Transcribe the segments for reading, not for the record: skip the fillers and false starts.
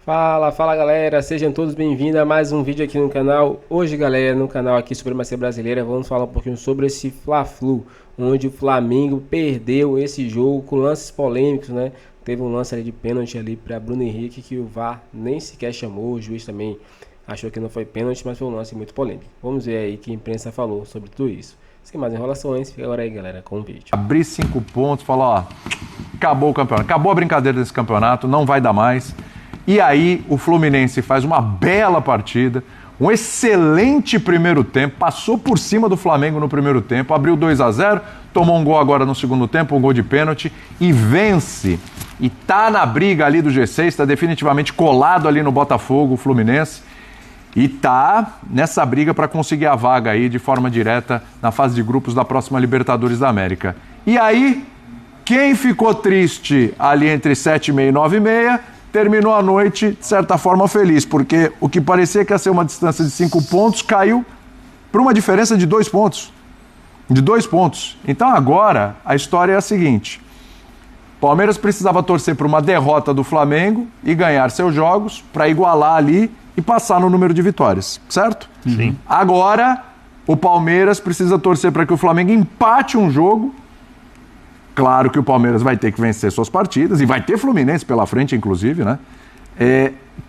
Fala galera, sejam todos bem-vindos a mais um vídeo aqui no canal. Hoje galera, no canal aqui Supremacia Brasileira, vamos falar um pouquinho sobre esse Fla-Flu, onde o Flamengo perdeu esse jogo com lances polêmicos, né? Teve um lance ali de pênalti ali para Bruno Henrique que o VAR nem sequer chamou, o juiz também achou que não foi pênalti, mas foi um lance muito polêmico. Vamos ver aí o que a imprensa falou sobre tudo isso. Sem mais enrolações, fica agora aí galera com o vídeo. Abrir 5 pontos, falar ó, acabou o campeonato, acabou a brincadeira desse campeonato, não vai dar mais. E aí o Fluminense faz uma bela partida, um excelente primeiro tempo, passou por cima do Flamengo no primeiro tempo, abriu 2-0, tomou um gol agora no segundo tempo, um gol de pênalti e vence. E tá na briga ali do G6, tá definitivamente colado ali no Botafogo, o Fluminense. E tá nessa briga para conseguir a vaga aí de forma direta na fase de grupos da próxima Libertadores da América. E aí, quem ficou triste ali entre 7h30 e 9h30... terminou a noite, de certa forma, feliz, porque o que parecia que ia ser uma distância de 5 pontos caiu para uma diferença de 2 pontos. De 2 pontos. Então agora a história é a seguinte: Palmeiras precisava torcer para uma derrota do Flamengo e ganhar seus jogos para igualar ali e passar no número de vitórias, certo? Sim. Agora o Palmeiras precisa torcer para que o Flamengo empate um jogo. Claro que o Palmeiras vai ter que vencer suas partidas, e vai ter Fluminense pela frente, inclusive, né?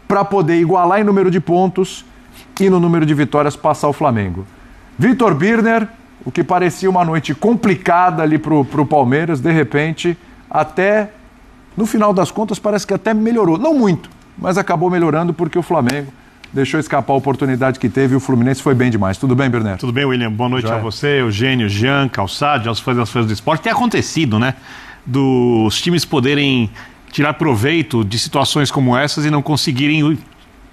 Para poder igualar em número de pontos e no número de vitórias passar o Flamengo. Vitor Birner, o que parecia uma noite complicada ali pro Palmeiras, de repente, até no final das contas, parece que até melhorou. Não muito, mas acabou melhorando porque o Flamengo deixou escapar a oportunidade que teve e o Fluminense foi bem demais. Tudo bem, Birner? Tudo bem, William? Boa noite a você, Eugênio, Jean, Calçade, aos fãs das fãs do esporte. Tem acontecido, né? Dos times poderem tirar proveito de situações como essas e não conseguirem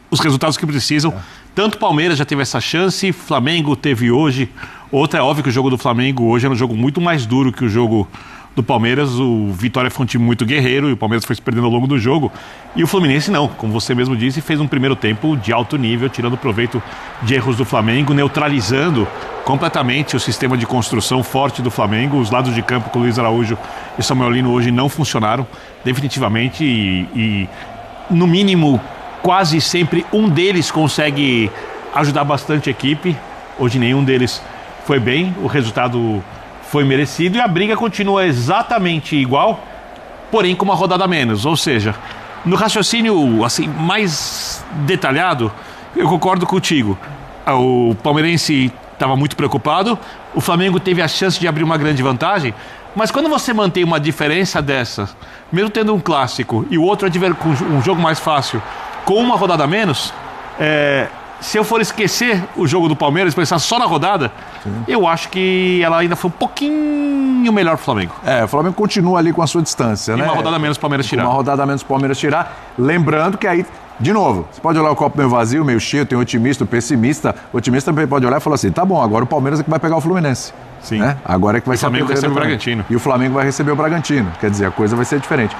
os resultados que precisam. Tanto o Palmeiras já teve essa chance, Flamengo teve hoje. Outra, é óbvio que o jogo do Flamengo hoje era um jogo muito mais duro que o jogo do Palmeiras. O Vitória foi um time muito guerreiro e o Palmeiras foi se perdendo ao longo do jogo. E o Fluminense não, como você mesmo disse, fez um primeiro tempo de alto nível, tirando proveito de erros do Flamengo, neutralizando completamente o sistema de construção forte do Flamengo. Os lados de campo com o Luiz Araújo e Samuel Lino hoje não funcionaram definitivamente e no mínimo quase sempre um deles consegue ajudar bastante a equipe. Hoje nenhum deles foi bem, o resultado foi merecido e a briga continua exatamente igual, porém com uma rodada a menos. Ou seja, no raciocínio assim, mais detalhado, eu concordo contigo. O palmeirense estava muito preocupado, o Flamengo teve a chance de abrir uma grande vantagem, mas quando você mantém uma diferença dessa, mesmo tendo um clássico e o outro com um jogo mais fácil, com uma rodada a menos, se eu for esquecer o jogo do Palmeiras, pensar só na rodada, eu acho que ela ainda foi um pouquinho melhor pro Flamengo. O Flamengo continua ali com a sua distância, né? Uma rodada a menos o Palmeiras tirar. Uma rodada a menos o Palmeiras tirar. Lembrando que aí, de novo, você pode olhar o copo meio vazio, meio cheio, tem otimista, pessimista. O otimista também pode olhar e falar assim, tá bom, agora o Palmeiras é que vai pegar o Fluminense. Sim. Né? Agora é que vai ser o Flamengo recebe o Bragantino. E o Flamengo vai receber o Bragantino. Quer dizer, a coisa vai ser diferente.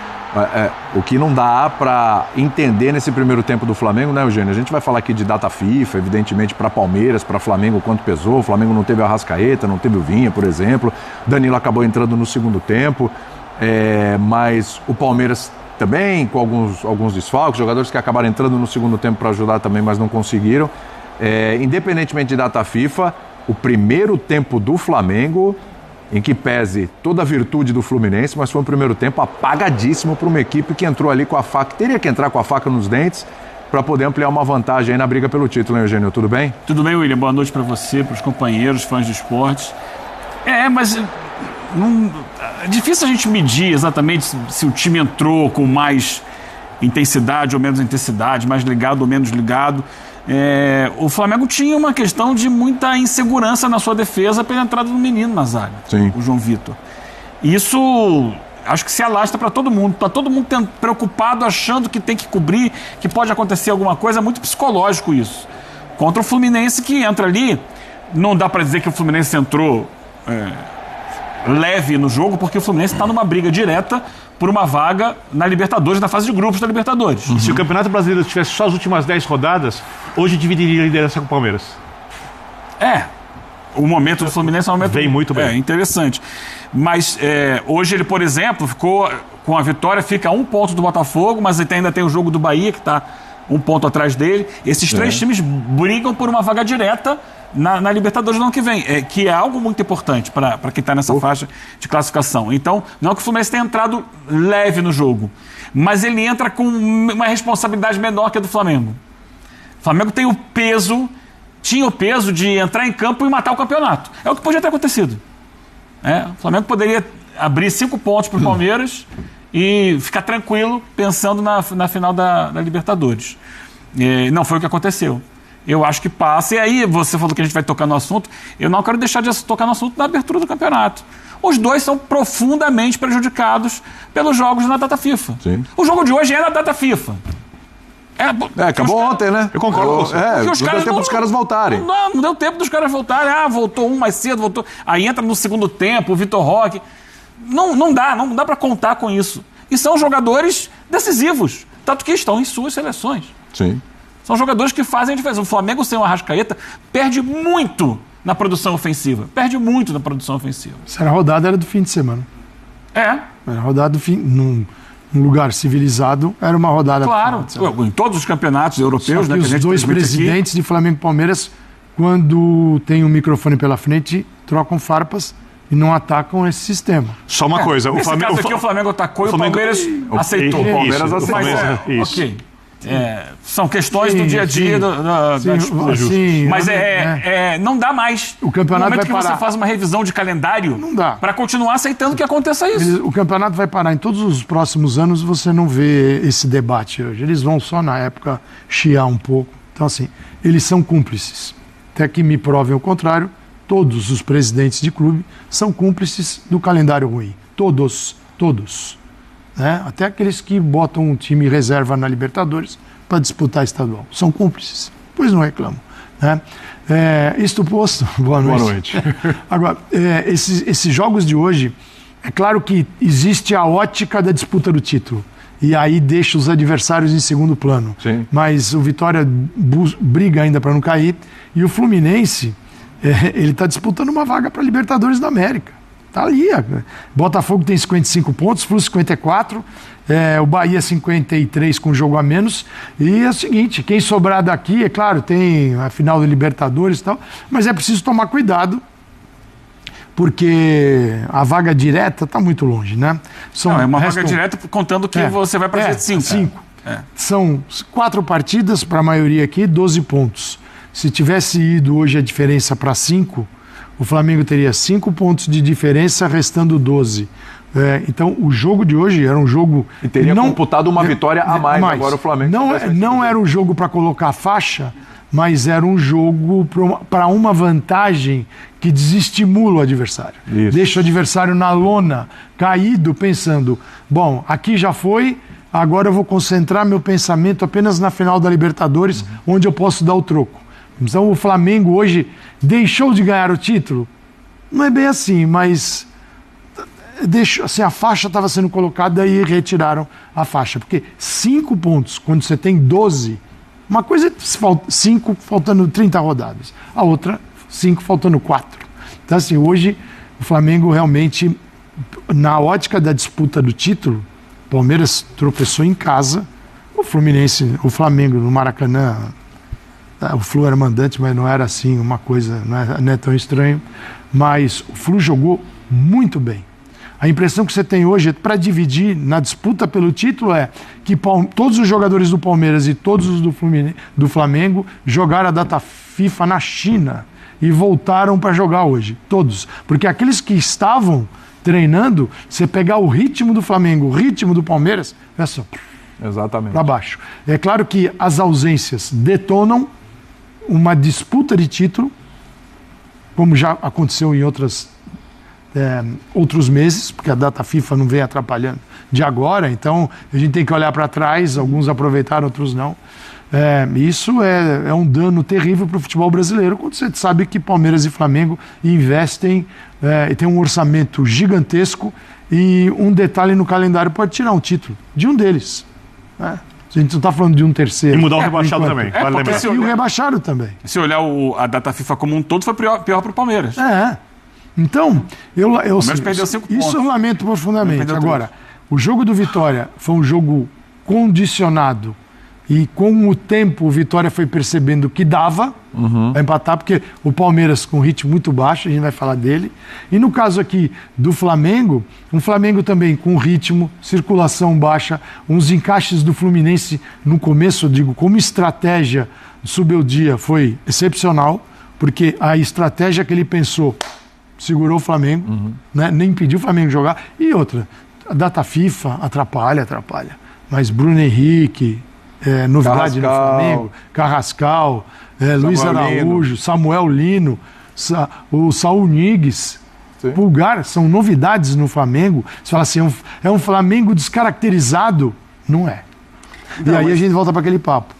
O que não dá para entender nesse primeiro tempo do Flamengo, né, Eugênio? A gente vai falar aqui de data FIFA, evidentemente, para Palmeiras, para Flamengo, quanto pesou. O Flamengo não teve o Arrascaeta, não teve o Vinha, por exemplo. Danilo acabou entrando no segundo tempo. Mas o Palmeiras também, com alguns desfalques, jogadores que acabaram entrando no segundo tempo para ajudar também, mas não conseguiram. Independentemente de data FIFA, o primeiro tempo do Flamengo, em que pese toda a virtude do Fluminense, mas foi um primeiro tempo apagadíssimo para uma equipe que entrou ali com a faca, teria que entrar com a faca nos dentes para poder ampliar uma vantagem aí na briga pelo título, hein, Eugênio? Tudo bem? Tudo bem, William. Boa noite para você, para os companheiros, fãs do esporte. Mas é difícil a gente medir exatamente se o time entrou com mais intensidade ou menos intensidade, mais ligado ou menos ligado. O Flamengo tinha uma questão de muita insegurança na sua defesa pela entrada do menino na zaga, o João Vitor. Isso acho que se alastra para todo mundo. Está todo mundo preocupado, achando que tem que cobrir, que pode acontecer alguma coisa. É muito psicológico isso. Contra o Fluminense, que entra ali, não dá para dizer que o Fluminense entrou leve no jogo, porque o Fluminense está numa briga direta por uma vaga na Libertadores, na fase de grupos da Libertadores. Se o Campeonato Brasileiro tivesse só as últimas 10 rodadas, hoje dividiria a liderança com o Palmeiras. O momento do Fluminense é um momento vem muito bem. Interessante. Mas hoje ele, por exemplo, ficou com a vitória, fica a 1 ponto do Botafogo, mas ainda tem o jogo do Bahia, que está um ponto atrás dele. Esses 3 times brigam por uma vaga direta na Libertadores do ano que vem, que é algo muito importante para quem está nessa faixa de classificação. Então, não é que o Fluminense tenha entrado leve no jogo, mas ele entra com uma responsabilidade menor que a do Flamengo. O Flamengo tinha o peso de entrar em campo e matar o campeonato. É o que podia ter acontecido. O Flamengo poderia abrir 5 pontos para o Palmeiras e ficar tranquilo pensando na final da Libertadores. Não foi o que aconteceu. Eu acho que passa. E aí, você falou que a gente vai tocar no assunto. Eu não quero deixar de tocar no assunto da abertura do campeonato. Os dois são profundamente prejudicados pelos jogos na data FIFA. Sim. O jogo de hoje é na data FIFA. Acabou ontem, né? Eu concordo com você. Não deu tempo dos caras voltarem. Não deu tempo dos caras voltarem. Voltou um mais cedo, voltou. Aí entra no segundo tempo, o Vitor Roque. Não dá para contar com isso. E são jogadores decisivos, tanto que estão em suas seleções. Sim. São jogadores que fazem a diferença. O Flamengo sem o Arrascaeta perde muito na produção ofensiva. Essa era a rodada, era do fim de semana. Era a rodada do fim... Num lugar civilizado, era uma rodada... Claro, em todos os campeonatos europeus... Só que os dois presidentes de Flamengo e Palmeiras, quando tem um microfone pela frente, trocam farpas e não atacam esse sistema. Só uma coisa... Nesse caso aqui, o Flamengo atacou e o Palmeiras aceitou. O Palmeiras aceitou. Isso. Ok. São questões do dia a dia da disputa. Mas não dá mais. O campeonato no momento vai que parar. você faz uma revisão de calendário, Não dá. para continuar aceitando que aconteça isso. O campeonato vai parar. Em todos os próximos anos você não vê esse debate hoje. Eles vão só na época chiar um pouco. Então, assim, eles são cúmplices. Até que me provem o contrário, todos os presidentes de clube são cúmplices do calendário ruim. Todos. Até aqueles que botam um time reserva na Libertadores para disputar estadual. São cúmplices, pois não reclamam. Isto posto, boa noite. Agora, esses jogos de hoje, é claro que existe a ótica da disputa do título, e aí deixa os adversários em segundo plano. Sim. Mas o Vitória briga ainda para não cair, e o Fluminense, ele está disputando uma vaga para a Libertadores da América. Está ali. Botafogo tem 55 pontos, Flu 54, o Bahia 53 com jogo a menos. E é o seguinte, quem sobrar daqui, é claro, tem a final da Libertadores e tal, mas é preciso tomar cuidado, porque a vaga direta está muito longe, né? Vaga direta contando que você vai para G5. 5. São 4 partidas para a maioria aqui, 12 pontos. Se tivesse ido hoje a diferença para 5, o Flamengo teria 5 pontos de diferença, restando 12. Então, o jogo de hoje era um jogo... E teria computado uma vitória a mais agora o Flamengo. Não era um jogo para colocar faixa, mas era um jogo para uma vantagem que desestimula o adversário. Isso. Deixa o adversário na lona, caído, pensando, bom, aqui já foi, agora eu vou concentrar meu pensamento apenas na final da Libertadores, onde eu posso dar o troco. Então o Flamengo hoje deixou de ganhar o título? Não é bem assim, mas assim, a faixa estava sendo colocada e retiraram a faixa. Porque 5 pontos, quando você tem 12, uma coisa é 5 faltando 30 rodadas, a outra 5 faltando 4. Então assim, hoje o Flamengo realmente, na ótica da disputa do título, o Palmeiras tropeçou em casa, o Flamengo no Maracanã... O Flu era mandante, mas não era assim uma coisa, não é tão estranho. Mas o Flu jogou muito bem. A impressão que você tem hoje, para dividir na disputa pelo título, é que todos os jogadores do Palmeiras e todos os do Flamengo jogaram a data FIFA na China e voltaram para jogar hoje. Todos. Porque aqueles que estavam treinando, você pegar o ritmo do Flamengo, o ritmo do Palmeiras, é só exatamente para baixo. É claro que as ausências detonam uma disputa de título, como já aconteceu em outros meses, porque a data FIFA não vem atrapalhando de agora, então a gente tem que olhar para trás, alguns aproveitaram, outros não. Isso é um dano terrível para o futebol brasileiro, quando você sabe que Palmeiras e Flamengo investem e tem um orçamento gigantesco, e um detalhe no calendário pode tirar um título de um deles. A gente não está falando de um terceiro. E mudar o rebaixado também. Vale lembrar. E o rebaixado também. Se olhar a data FIFA como um todo, foi pior para o Palmeiras. Então, o Palmeiras perdeu 5 pontos. Isso eu lamento profundamente. Agora, o jogo do Vitória foi um jogo condicionado E com o tempo o Vitória foi percebendo que dava a empatar, porque o Palmeiras com ritmo muito baixo, a gente vai falar dele. E no caso aqui do Flamengo, um Flamengo também com ritmo, circulação baixa, uns encaixes do Fluminense no começo, eu digo, como estratégia subir o dia foi excepcional, porque a estratégia que ele pensou segurou o Flamengo, né? Nem impediu o Flamengo de jogar. E outra, a data FIFA atrapalha. Mas Bruno Henrique, novidade no Flamengo, Carrascal, Luiz Araújo, Samuel Lino, o Saul Nigues, Pulgar, são novidades no Flamengo. Você fala assim, é um Flamengo descaracterizado? Não é. E aí a gente volta para aquele papo.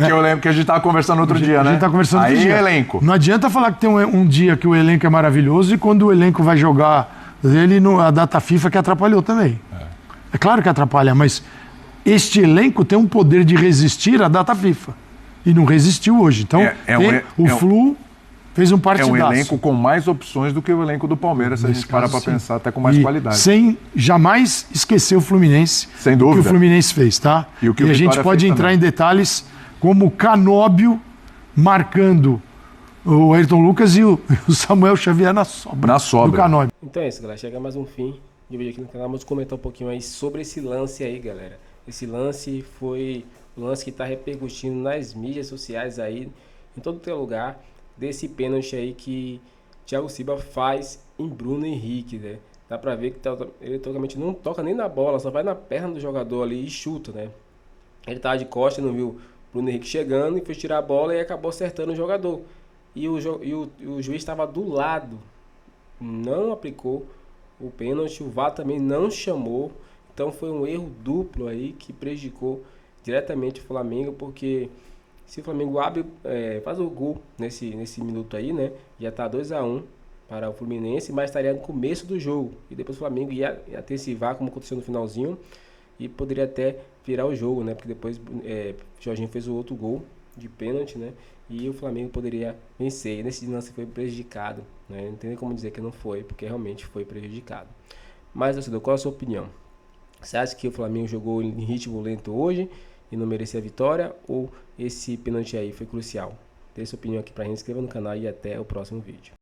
Eu lembro que a gente estava conversando outro dia, né? A gente está conversando outro dia. Elenco. Não adianta falar que tem um dia que o elenco é maravilhoso e quando o elenco vai jogar ele, a data FIFA que atrapalhou também. É claro que atrapalha, mas este elenco tem um poder de resistir à data FIFA. E não resistiu hoje. Então, o Flu fez um partidaço. É um elenco com mais opções do que o elenco do Palmeiras, se a gente parar para pensar, até com mais qualidade. Sem jamais esquecer o Fluminense. Sem dúvida. O que o Fluminense fez, tá? E o que a gente pode entrar também em detalhes como o marcando o Ayrton Lucas e o Samuel Xavier na sobra. Do Canóbio. Então é isso, galera. Chega mais um fim de vídeo aqui no canal. Vamos comentar um pouquinho aí sobre esse lance aí, galera. Esse lance foi um lance que está repercutindo nas mídias sociais aí, em todo que é lugar, desse pênalti aí que Thiago Silva faz em Bruno Henrique, né? Dá pra ver que ele totalmente não toca nem na bola, só vai na perna do jogador ali e chuta, né? Ele tava de costas, não viu o Bruno Henrique chegando e foi tirar a bola e acabou acertando o jogador. E o juiz estava do lado, não aplicou o pênalti, o VAR também não chamou. Então foi um erro duplo aí que prejudicou diretamente o Flamengo, porque se o Flamengo faz o gol nesse minuto aí, né? Já tá 2-1 para o Fluminense, mas estaria no começo do jogo. E depois o Flamengo ia ter esse VAR, como aconteceu no finalzinho, e poderia até virar o jogo, né? Porque depois Jorginho fez o outro gol de pênalti, né? E o Flamengo poderia vencer. E nesse lance foi prejudicado, né? Não tem nem como dizer que não foi, porque realmente foi prejudicado. Mas, torcedor, qual a sua opinião? Você acha que o Flamengo jogou em ritmo lento hoje e não merecia a vitória? Ou esse pênalti aí foi crucial? Dê sua opinião aqui pra gente, inscreva no canal e até o próximo vídeo.